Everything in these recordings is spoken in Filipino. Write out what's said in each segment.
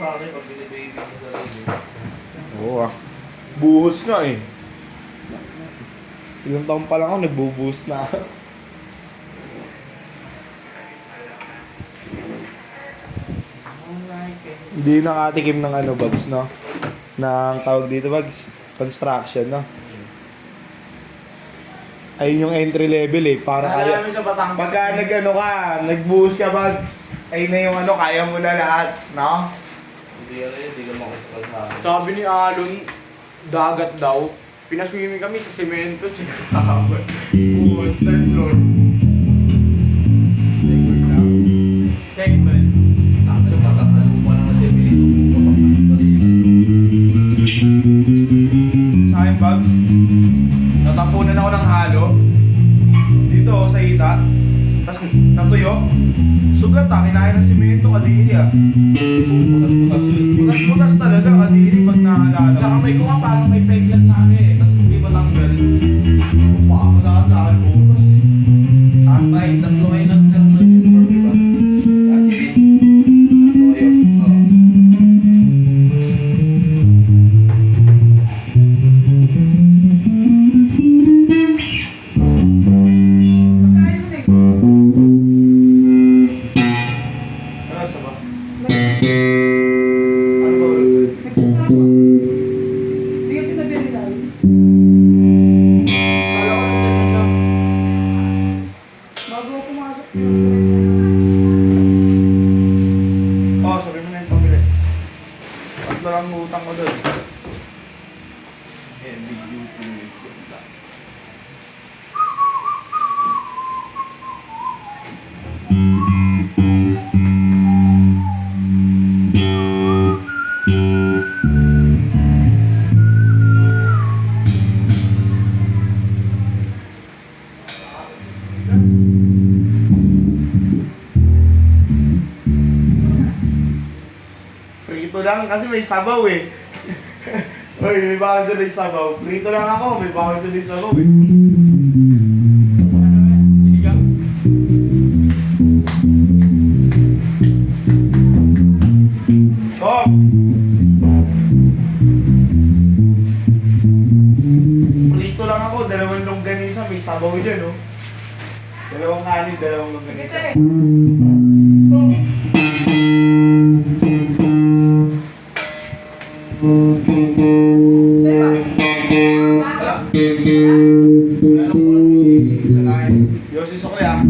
sa akin pag binibaby niya sa rin. Oo ah. Buhos nga eh. Ilang taon pa lang ako, nagbubuhos na ako. Hindi nakatikim ng ano, bags, no? Ng tawag dito, bags. Construction, no? Ayun yung entry level eh. Para kaya... Pagka nag-ano ka, nagbuhos ka, bags. Ayun na yung ano, kaya mo na lahat, no? Hindi ano yun, hindi ka makasakal sa akin. Sabi ni Alon, dagat daw. Pinaswimming kami sa semento, sinakabat. Oo, third floor. Second ba? Takot na pagkakalo mo lang kasi pinito. Sa akin, bags. Natapunan ako ng halo. Dito, sa ita. Tapos natuyo. Sugat ah, kinain ng simento, kadiri ah. Putas-putas yun. Putas-putas talaga, kadiri pag nakalala. Sa kamay ko nga parang may peglat na ano eh, tapos hindi matanggal. Pakakalakaan butas eh. Ha? Kahit tatlo kayo nagkaroon ng uniform, di ba? Kasi tatlo kayo. Oo. Ano sa ba? Ano ba ulit? Hindi kasi nabili tayo. Kala ko nandyan na. Bago ako pumasok Oo, sabi mo na yung pabili. Tatlo lang ang utang ko doon. Heavy duty with that. Prito lang kasi may sabaw eh. Uy, may bawal dyan yung sabaw. Prito lang ako, may bawal dyan yung sabaw eh. Sinigang. Oh! Prito lang ako, dalawang longganisa, may sabaw dyan oh. Dalawang kanin, dalawang longganisa. Wala. Wala ko alam yung lagayan. Yosi Sokle ah.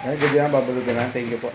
Ay, gabi na, babalog na lang. Thank you po.